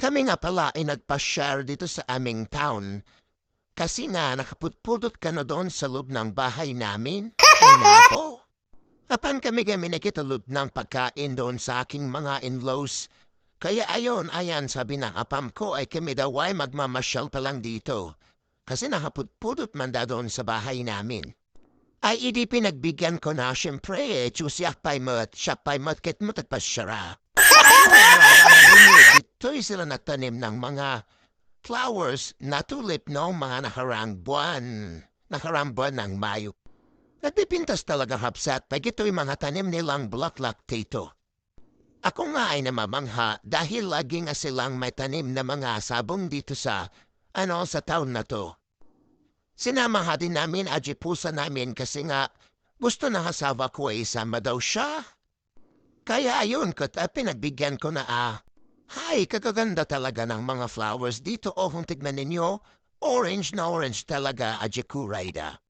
Kami nga pala ay nagpa-share dito sa aming town. Kasi nga nakaputpudot ka na doon sa loob ng bahay namin. Ay nako. Kapan kami nakitulog ng pagkain doon sa aking mga in-laws. Kaya ayan sabi ng apam ko ay kami daw ay magmamasyal pa lang dito. Kasi nakaputpudot man da doon sa bahay namin. Ay idi pinagbigyan ko na siyempre siya pa'y mat ket mo tagpasyara. Dito'y sila nagtanim ng mga flowers na tulip noong mga nakarang buwan ng Mayo. Nagpipintas talaga hapsat pag ito'y mga tanim nilang bulaklak dito. Ako nga ay namamangha dahil lagi nga silang may tanim na mga sabong dito sa taon na to. Sinamaha din namin pusa namin kasi nga gusto na hasawa ko ay isama daw siya. Kaya ayun ko pinagbigyan ko na Hay, kagaganda talaga ng mga flowers dito kung tignan ninyo. Orange na orange talaga kurayda.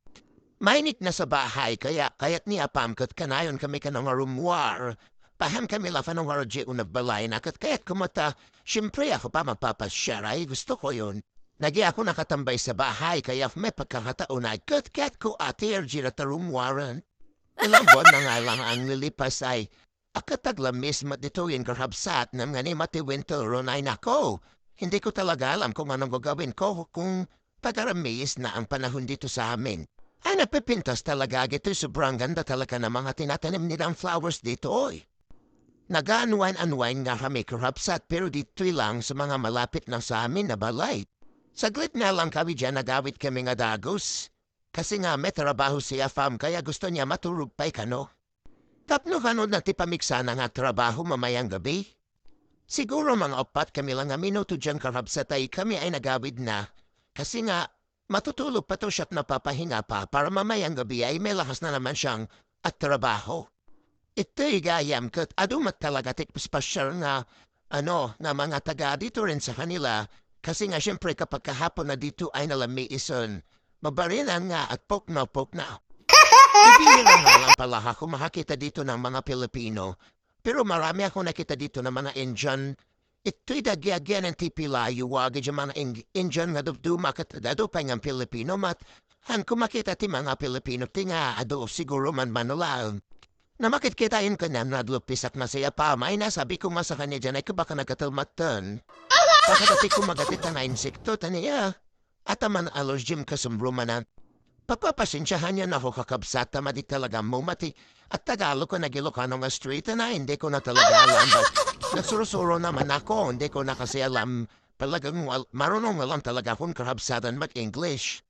Mainit na sa bahay kaya't ni apam kat kanayon kami ka ng rumwar. Paham kami lafa ng waradje unagbalay na kaya't kumata. Siyempre ako pa magpapasyaray gusto ko yun. Nagi ako nakatambay sa bahay kaya may pagkakataon na kat ko atir na rumwaran. Ilang buwan na nga lang ang lilipas ay akataglamis matituin karhabsat na nga ni matiwinter ron ay nako. Hindi ko talaga alam kung anong gagawin ko kung pagaramis na ang panahon dito sa amin. Ay napipintas talaga ito sobrang ganda talaga ng mga tinatanim nilang flowers dito oy. Nag-unwine nga kami karhabsat pero dito'y lang sa mga malapit na sa amin na balay. Saglit na lang kami dyan nagawit kami nga dagos. Kasi nga may trabaho siya fam kaya gusto niya matulog pa'y kano. Tapno kanod na tipamiksa na nga trabaho mamayang gabi. Siguro mga 4 kami lang nga minuto dyan karhabsat ay kami ay nagawid na. Kasi nga matutulog pa to siya't napapahinga pa para mamayang gabi ay may lakas na naman siyang at trabaho. Ito'y gayam kat adumat talaga tikpasyal nga na mga taga dito rin sa kanila. Kasi nga siyempre kapag kahapon na dito ay nalamiison, mabarilan nga at pok na. Bibihira nga lang pala ako makakita dito ng mga Pilipino. Pero marami ako nakita dito ng mga Indian. Ito'y dagyagyan ng tipilayo wag yung mga Indian nga dumakat dado pa ng Pilipino han kumakita ti mga Pilipino ti nga ado siguro man manulang. Na makitkitain ka na nadlupisak na siya pa may nasabi ko nga sa kanya dyan ay kabaka nagkatalmatan. Pakadati ko magatit na insekto taniya. At aman alos jim kasumrumanan. Pagpapasensyahan niya na ako kakabsat tama di talaga mumati. At Tagalog ko nagilokano nga street na hindi ko na talaga alam. Nagsurusuro naman ako, hindi ko na kasi alam. Talagang marunong lang talaga akong karabsatan mag-English.